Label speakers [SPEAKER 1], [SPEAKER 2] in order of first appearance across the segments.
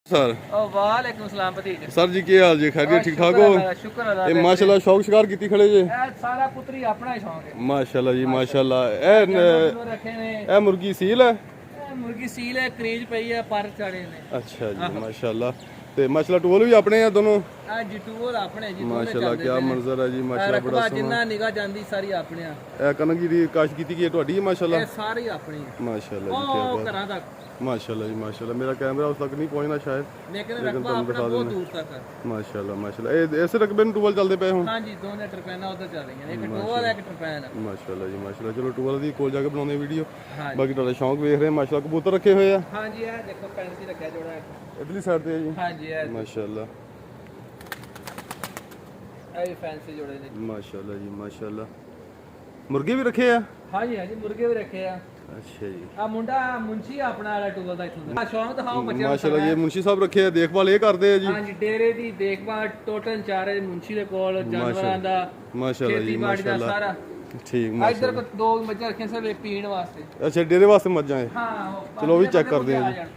[SPEAKER 1] Sir
[SPEAKER 2] वालेकुम सलाम भतीजे।
[SPEAKER 1] सर जी की हाल जी? खैरियत ठीक ठाक हो?
[SPEAKER 2] शुक्र अल्लाह
[SPEAKER 1] ये माशाल्लाह शौक शिकार की खड़े जे
[SPEAKER 2] सारा पुत्री अपना ही शौक है।
[SPEAKER 1] माशाल्लाह जी माशाल्लाह।
[SPEAKER 2] रखे ने
[SPEAKER 1] ए मुर्गी सील है?
[SPEAKER 2] मुर्गी सील है, क्रीज पई है, पर चढ़े ने।
[SPEAKER 1] अच्छा जी माशाल्लाह। ते माशाल्लाह टोल भी अपने हैं दोनों?
[SPEAKER 2] जी टूल अपने जी
[SPEAKER 1] माशाल्लाह क्या मंजर है जी माशाल्लाह बड़ा सोहना।
[SPEAKER 2] जिन्ना निगाह जांदी सारी अपने
[SPEAKER 1] ए कनक दी काश कीती की ਤੁਹਾਡੀ माशाल्लाह?
[SPEAKER 2] ये सारी अपनी है
[SPEAKER 1] माशाल्लाह जी क्या बात।
[SPEAKER 2] घरां तक
[SPEAKER 1] माशाल्लाह जी माशाल्लाह। मेरा कैमरा उस तक नहीं पहुंचना शायद,
[SPEAKER 2] लेकिन रकबा अपना बहुत दूर तक है।
[SPEAKER 1] माशाल्लाह माशाल्लाह। ए इस रकबे में टूल चलते पे हुन?
[SPEAKER 2] हां जी दोनों टरपैना उधर चल रही हैं, एक टूल है एक टरपैन है।
[SPEAKER 1] माशाल्लाह जी माशाल्लाह। चलो टूल दी कोल जाके बनाउने वीडियो।
[SPEAKER 2] हां
[SPEAKER 1] बाकी ਤੁਹਾਡਾ शौक ਵੇਖ ਰਹੇ माशाल्लाह। कबूतर रखे हुए हैं?
[SPEAKER 2] हां जी ये देखो फैंसी रखा जोड़ा है
[SPEAKER 1] इधरली साइड पे है जी?
[SPEAKER 2] हां जी ये
[SPEAKER 1] माशाल्लाह
[SPEAKER 2] ये फैंसी जोड़े ने।
[SPEAKER 1] माशाल्लाह जी माशाल्लाह। मुर्गे भी रखे हैं?
[SPEAKER 2] हां जी मुर्गे भी रखे हैं।
[SPEAKER 1] अच्छा जी
[SPEAKER 2] आ मुंडा मुंशी अपना वाला टूल दा इथों दा शौक दिखाओ बच्चे
[SPEAKER 1] माशाल्लाह। ये मुंशी साहब रखे हैं, देखभाल ये करते हैं जी?
[SPEAKER 2] हां जी डेरे दी देखभाल टोटल चारे मुंशी दे कोल जानवरां दा
[SPEAKER 1] माशाल्लाह जी
[SPEAKER 2] माशाल्लाह सारा
[SPEAKER 1] ठीक
[SPEAKER 2] इधर
[SPEAKER 1] माशाल्लाह।
[SPEAKER 2] को दो मज्जा रखे सिर्फ एक पीण वास्ते।
[SPEAKER 1] अच्छा डेरे वास्ते मज्जां है?
[SPEAKER 2] हां
[SPEAKER 1] चलो वो भी चेक करते हैं जी।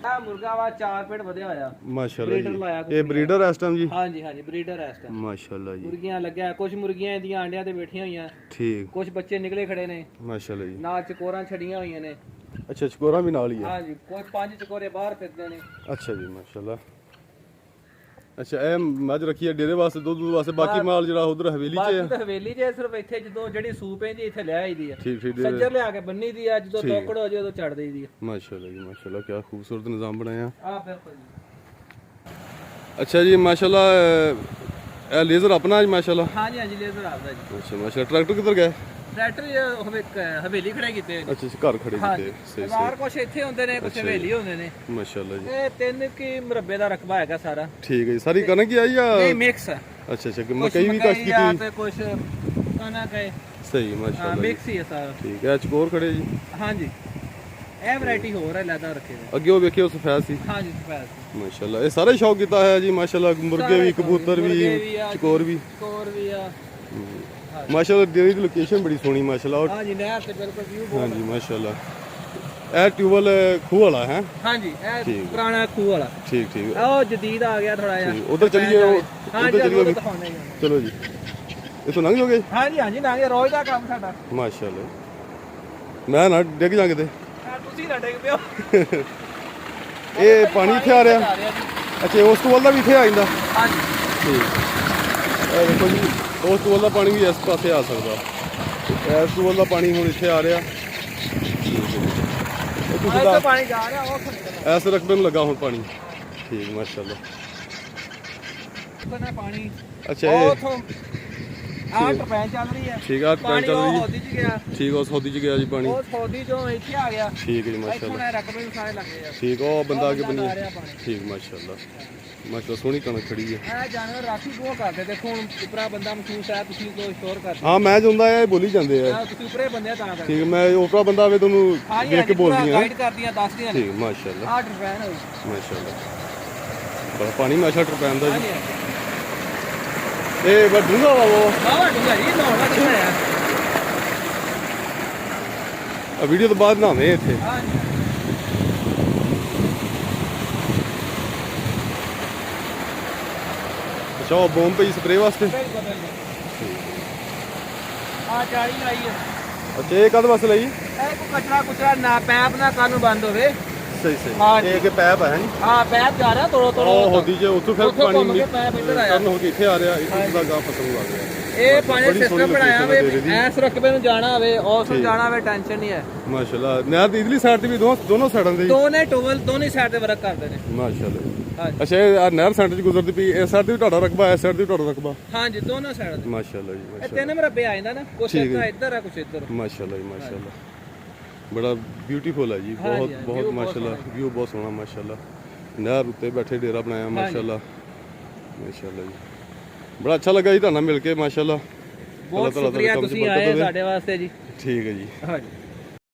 [SPEAKER 2] आ मुर्गा वा 4 पेट ਵਧਿਆ ਹੋਇਆ
[SPEAKER 1] माशाल्लाह
[SPEAKER 2] ब्रीडर लाया
[SPEAKER 1] जी। ये ब्रीडर है इस टाइम जी?
[SPEAKER 2] हां जी ब्रीडर है इस टाइम।
[SPEAKER 1] माशाल्लाह जी
[SPEAKER 2] मुर्गियां ਲੱਗਿਆ ਕੁਝ ਮੁਰਗੀਆਂ ਇਹਦੀਆਂ ਆਂਡਿਆਂ ਤੇ ਬੈਠੀਆਂ ਹੋਈਆਂ,
[SPEAKER 1] ठीक
[SPEAKER 2] ਕੁਝ ਬੱਚੇ ਨਿਕਲੇ ਖੜੇ ਨੇ,
[SPEAKER 1] माशाल्लाह जी।
[SPEAKER 2] ਨਾਲ ਚਕੋਰਾਂ ਛੜੀਆਂ ਹੋਈਆਂ ਨੇ।
[SPEAKER 1] अच्छा चकोरा भी नाल ही है?
[SPEAKER 2] हां जी ਕੋਈ 5 ਚਕੋਰੇ ਬਾਹਰ ਫਿਰਦੇ ਨੇ।
[SPEAKER 1] अच्छा जी माशाल्लाह। अच्छा ए मज रखी है डेरे वास्ते दूध वास्ते, बाकी माल जरा उधर हवेली च
[SPEAKER 2] ਬਾਕੀ
[SPEAKER 1] है?
[SPEAKER 2] ਤਾਂ ਹਵੇਲੀ 'ਚ ਸਿਰਫ ਇੱਥੇ ਜਦੋਂ ਜਿਹੜੀ ਸੂਪ ਹੈ ਜੀ ਇੱਥੇ ਲੈ ਆਈਦੀ ਆ,
[SPEAKER 1] ठीक ठीक
[SPEAKER 2] ਸੱਜਰ ਲਿਆ ਕੇ ਬੰਨੀ ਦੀ ਆ, ਜਦੋਂ ਤੋਕੜ ਹੋ ਜੇ ਉਦੋਂ ਛੱਡ ਦੇਈਦੀ ਆ।
[SPEAKER 1] माशाल्लाह जी माशाल्लाह। क्या खूबसूरत निज़ाम बनाया।
[SPEAKER 2] ਆ ਬਿਲਕੁਲ ਜੀ।
[SPEAKER 1] अच्छा जी माशाल्लाह। ए लेज़र अपना है माशाल्लाह।
[SPEAKER 2] हाँ जी लेजर आता जी।
[SPEAKER 1] अच्छा माशाल्लाह। ट्रैक्टर किधर गए?
[SPEAKER 2] ट्रैक्टर हवेली खड़े कीते ने।
[SPEAKER 1] अच्छा घर खड़े
[SPEAKER 2] हाँ
[SPEAKER 1] कीते
[SPEAKER 2] जी
[SPEAKER 1] सही
[SPEAKER 2] बाहर कुछ ਇੱਥੇ ਹੁੰਦੇ ਨੇ, ਕੁਝ ਹਵੇਲੀ ਹੁੰਦੇ ਨੇ।
[SPEAKER 1] माशाल्लाह जी।
[SPEAKER 2] ਇਹ 3 ਕੀ ਮਰਬੇ ਦਾ ਰਕਬਾ ਹੈਗਾ ਸਾਰਾ।
[SPEAKER 1] ठीक है जी। सारी कनक ही आई या?
[SPEAKER 2] ਇਹ ਮਿਕਸ ਹੈ,
[SPEAKER 1] अच्छा अच्छा कि मकई भी काश की
[SPEAKER 2] या
[SPEAKER 1] थी?
[SPEAKER 2] ਤੇ ਕੁਝ ਕਣਕ ਹੈ।
[SPEAKER 1] सही
[SPEAKER 2] ਹਾਂ
[SPEAKER 1] माशाल्लाह जी।
[SPEAKER 2] ਮਿਕਸ ਹੀ ਹੈ ਸਾਰਾ।
[SPEAKER 1] ठीक है चकोर खड़े जी?
[SPEAKER 2] हाँ जी ਇਹ ਵੈਰਾਈਟੀ ਹੋਰ ਹੈ ਲੈਦਾ ਰੱਖੇ ਨੇ।
[SPEAKER 1] ਅੱਗੇ ਉਹ ਵੇਖਿਓ ਸਫੈਦ ਸੀ?
[SPEAKER 2] हाँ जी सफेद
[SPEAKER 1] ਮਾਸ਼ਾਅੱਲਾ। ਇਹ ਸਾਰਾ ਸ਼ੌਕ ਕੀਤਾ ਹੈ ਜੀ ਮਾਸ਼ਾਅੱਲਾ। ਮੁਰਗੇ ਵੀ, ਕਬੂਤਰ ਵੀ, ਚਕੋਰ ਵੀ
[SPEAKER 2] ਆ।
[SPEAKER 1] ਮਾਸ਼ਾਅੱਲਾ। ਡੇਰੀ ਦੀ ਲੋਕੇਸ਼ਨ ਬੜੀ ਸੋਹਣੀ ਮਾਸ਼ਾਅੱਲਾ।
[SPEAKER 2] हाँ जी नहर से बिल्कुल व्यू
[SPEAKER 1] ਹਾਂ ਜੀ ਮਾਸ਼ਾਅੱਲਾ। ਇਹ ਟਿਊਬਲ ਖੂਹ ਵਾਲਾ ਹੈ?
[SPEAKER 2] हाँ जी ਇਹ ਪੁਰਾਣਾ ਖੂਹ ਵਾਲਾ।
[SPEAKER 1] ਠੀਕ ਠੀਕ।
[SPEAKER 2] ਉਹ ਜਦੀਦ ਆ ਗਿਆ ਥੋੜਾ ਜਿਹਾ।
[SPEAKER 1] ਉਧਰ ਚਲੀਏ
[SPEAKER 2] हाँ जी
[SPEAKER 1] ਚਲੀਏ।
[SPEAKER 2] ਦਿਖਾਉਣੇ ਹੀ ਆ।
[SPEAKER 1] ਚਲੋ ਜੀ ਇਥੋਂ ਲੰਘ ਜਾਓਗੇ?
[SPEAKER 2] हाँ जी ਨਾ ਇਹ ਰੋਜ਼ ਦਾ ਕੰਮ ਸਾਡਾ।
[SPEAKER 1] ਮਾਸ਼ਾਅੱਲਾ। ਮੈਂ ਨਾ ਡਿੱਗ ਜਾ ਕਿਤੇ।
[SPEAKER 2] ਤੁਸੀਂ ਨਾ ਡਿੱਗ ਪਿਓ।
[SPEAKER 1] ਇਹ ਪਾਣੀ ਇੱਥੇ ਆ ਰਿਹਾ? ਅੱਛਾ ਉਸ ਤੋਂ ਵੱਲ ਵੀ ਇੱਥੇ ਆ ਜਾਂਦਾ?
[SPEAKER 2] हाँ जी
[SPEAKER 1] ਠੀਕ। ਇਹ ਦੇਖੋ ਜੀ ਉਸ ਤੋਂ ਵੱਲ ਦਾ ਪਾਣੀ ਵੀ ਇਸ ਪਾਸੇ ਆ ਸਕਦਾ। ਇਸ ਤੋਂ ਵੱਲ ਦਾ ਪਾਣੀ ਹੁਣ ਇੱਥੇ ਆ ਰਿਹਾ। ਇਹ ਤੁਸੀਂ
[SPEAKER 2] ਤਾਂ ਪਾਣੀ ਜਾ ਰਿਹਾ ਉਹ ਖੰਡ
[SPEAKER 1] ਐਸ ਰਕਬੇ ਨੂੰ ਲੱਗਾ ਹੁਣ ਪਾਣੀ। ਠੀਕ ਮਾਸ਼ਾਅੱਲਾ।
[SPEAKER 2] ਬਣਾ ਪਾਣੀ।
[SPEAKER 1] ਅੱਛਾ
[SPEAKER 2] ਉਹ
[SPEAKER 1] ਇਹ
[SPEAKER 2] ਉਥੋਂ ਆਹ ਟਰਪੈਨ ਚੱਲ ਰਹੀ ਹੈ।
[SPEAKER 1] ਠੀਕ ਆ ਟਰੈਨ ਚੱਲ ਰਹੀ
[SPEAKER 2] ਹੋਦੀ ਚ ਗਿਆ।
[SPEAKER 1] ਠੀਕ ਆ ਸੌਦੀ ਚ ਗਿਆ ਜੀ ਪਾਣੀ।
[SPEAKER 2] ਉਹ ਸੌਦੀ ਚੋਂ ਇੱਥੇ ਆ ਗਿਆ।
[SPEAKER 1] ਠੀਕ ਹੈ ਜੀ
[SPEAKER 2] ਇੱਥੋਂ
[SPEAKER 1] ਮਾਸ਼ਾਅੱਲਾ।
[SPEAKER 2] ਨੇ ਰਕਬੇ ਵੀ ਸਾਰੇ ਲੱਗੇ ਆ।
[SPEAKER 1] ਠੀਕ ਉਹ ਬੰਦਾ ਅੱਗੇ ਬਣੀ
[SPEAKER 2] ਆ ਰਿਹਾ ਪਾਣੀ।
[SPEAKER 1] ਠੀਕ ਮਾਸ਼ਾਅੱਲਾ ਮਾਸ਼ਾਅੱਲਾ। ਸੋਹਣੀ ਕਣਕ ਖੜੀ ਹੈ।
[SPEAKER 2] ਇਹ ਜਾਨਵਰ ਰਾਖੀ ਬਹੁਤ ਕਰਦੇ, ਦੇਖੋ ਹੁਣ ਉਪਰਾ ਬੰਦਾ ਮਹਿਸੂਸ ਹੈ, ਤੁਸੀਂ ਕੋਈ ਸਟੋਰ ਕਰਦੇ
[SPEAKER 1] ਹਾਂ ਮੈਂ ਜਾਂਦਾ ਇਹ ਬੋਲੀ ਜਾਂਦੇ ਆ।
[SPEAKER 2] ਤੁਸੀਂ ਉਪਰੇ ਬੰਦੇ ਤਾਂ ਕਰਦੇ।
[SPEAKER 1] ਠੀਕ ਮੈਂ ਉਪਰਾ ਬੰਦਾ ਆਵੇ ਤੁਹਾਨੂੰ ਦੇਖ ਕੇ ਬੋਲਦੀ ਆ।
[SPEAKER 2] ਗਾਈਡ ਕਰਦੀਆਂ ਦੱਸਦੀਆਂ ਨੇ।
[SPEAKER 1] ਠੀਕ ਮਾਸ਼ਾਅੱਲਾ
[SPEAKER 2] ਆਹ ਟਰਪੈਨ ਹੋਈ।
[SPEAKER 1] ਮਾਸ਼ਾਅੱਲਾ। ਬੜਾ ਪਾਣੀ ਮਾਸ਼ਾ ਟਰਪੈਨ ਦਾ ਜੀ।
[SPEAKER 2] ਹਾਂਜੀ
[SPEAKER 1] ਇਹ ਵੱਡੂਗਾ ਵਾ ਉਹ
[SPEAKER 2] ਬਾਵਾ ਡੂੰਗਾ ਜੀ ਨਹਾਉਣਾ ਕਿੱਥੇ ਆ?
[SPEAKER 1] ਆ ਵੀਡੀਓ ਤੋਂ ਬਾਅਦ ਨਹਾਵੇਂ ਇੱਥੇ।
[SPEAKER 2] ਹਾਂਜੀ
[SPEAKER 1] ਅੱਛਾ ਉਹ ਬੋਮ ਪਈ ਸਪਰੇ ਵਾਸਤੇ?
[SPEAKER 2] ਬਿਲਕੁਲ ਆ ਚਾੜੀ ਲਾਈ ਹੈ।
[SPEAKER 1] ਅੱਛਾ ਇਹ ਕਦ ਵਾਸਤੇ ਲਈ?
[SPEAKER 2] ਇਹ ਕੋ ਕਚਰਾ ਕੁਚਰਾ ਨਾ ਪੈਪ ਨਾ ਕਾਨੂੰ ਬੰਦ ਹੋਵੇ।
[SPEAKER 1] ਸਹੀ ਸਹੀ।
[SPEAKER 2] ਹਾਂਜੀ।
[SPEAKER 1] ਇਹ ਕਿ ਪੈਪ ਹੈ ਜੀ?
[SPEAKER 2] ਹਾਂ ਪੈਪ ਜਾ ਰਿਹਾ ਤੋੜੋ ਤੋੜੋ।
[SPEAKER 1] ਉਹ ਹੋਦੀ ਜੇ ਉੱਥੋਂ ਫਿਰ
[SPEAKER 2] ਉੱਥੋਂ
[SPEAKER 1] ਪਾਣੀ
[SPEAKER 2] ਘੁੰਮ ਕੇ ਪੈਪ ਇੱਧਰ ਆਇਆ।
[SPEAKER 1] ਟਰਨ ਹੋ ਕੇ ਇੱਥੇ ਆ ਰਿਹਾ। ਇੱਥੇ ਦਾ ਗਾਂ ਫਸਲ ਨੂੰ ਲੱਗ ਰਿਹਾ।
[SPEAKER 2] ਇਹ ਪਾਣੀ
[SPEAKER 1] ਬੜੀ ਸੋਹਣੀ
[SPEAKER 2] ਸਿਸਟਮ ਬਣਾਇਆ ਵੇ,
[SPEAKER 1] location ਹੈ ਡੇਰੇ
[SPEAKER 2] ਐਸ ਰਕਬੇ ਨੂੰ ਜਾਣਾ ਹੋਵੇ ਉਸ ਨੂੰ ਜਾਣਾ ਹੋਵੇ ਟੈਨਸ਼ਨ ਨਹੀਂ ਹੈ।
[SPEAKER 1] ਮਾਸ਼ਾਅੱਲਾ। ਨਹਿਰ ਦੀ ਇਧਰਲੀ ਸਾਈਡ ਤੇ ਵੀ ਦੋਨੋਂ ਸਾਈਡਾਂ ਤੇ
[SPEAKER 2] ਦੋਨੇ ਟੋਵਲ ਦੋਨੇ ਸਾਈਡ ਤੇ ਵਰਕ ਕਰਦੇ ਨੇ।
[SPEAKER 1] ਮਾਸ਼ਾਅੱਲਾ।
[SPEAKER 2] ਹਾਂਜੀ
[SPEAKER 1] ਅੱਛਾ ਇਹ ਨਹਿਰ ਸੈਂਟਰ ਚ ਗੁਜ਼ਰਦੀ ਪਈ ਇਸ ਸਾਈਡ ਤੇ ਵੀ ਤੁਹਾਡਾ ਰਕਬਾ, ਇਸ ਸਾਈਡ ਤੇ ਵੀ ਤੁਹਾਡਾ ਰਕਬਾ?
[SPEAKER 2] ਹਾਂਜੀ ਦੋਨੋਂ ਸਾਈਡ ਤੇ।
[SPEAKER 1] ਮਾਸ਼ਾਅੱਲਾ ਜੀ
[SPEAKER 2] ਇਹ
[SPEAKER 1] ਮਾਸ਼ਾਅੱਲਾ।
[SPEAKER 2] 3 ਮਰਬੇ ਆ ਜਾਂਦਾ ਨਾ, ਕੁਛ ਇੱਧਰ ਆ ਕੁਛ ਇੱਧਰ।
[SPEAKER 1] ਮਾਸ਼ਾਅੱਲਾ ਜੀ ਮਾਸ਼ਾਅੱਲਾ। ਬੜਾ ਬਿਊਟੀਫੁਲ ਹੈ ਜੀ। ਬਹੁਤ ਬਹੁਤ ਮਾਸ਼ਾਅੱਲਾ। ਵਿਊ ਬਹੁਤ ਸੋਹਣਾ ਮਾਸ਼ਾਅੱਲਾ। ਨਹਿਰ ਉੱਤੇ ਬੈਠੇ ਡੇਰਾ ਬਣਾਇਆ ਮਾਸ਼ਾਅੱਲਾ ਮਾਸ਼ਾਅੱਲਾ ਜੀ। ਬੜਾ ਅੱਛਾ ਲੱਗਾ ਜੀ ਤੁਹਾਨੂੰ ਮਿਲ ਕੇ ਮਾਸ਼ਾਅੱਲਾ।
[SPEAKER 2] ਬਹੁਤ ਸ਼ੁਕਰੀਆ ਤੁਸੀਂ ਆਏ ਸਾਡੇ ਵਾਸਤੇ ਜੀ।
[SPEAKER 1] ਠੀਕ ਹੈ ਜੀ।
[SPEAKER 2] ਹਾਂਜੀ।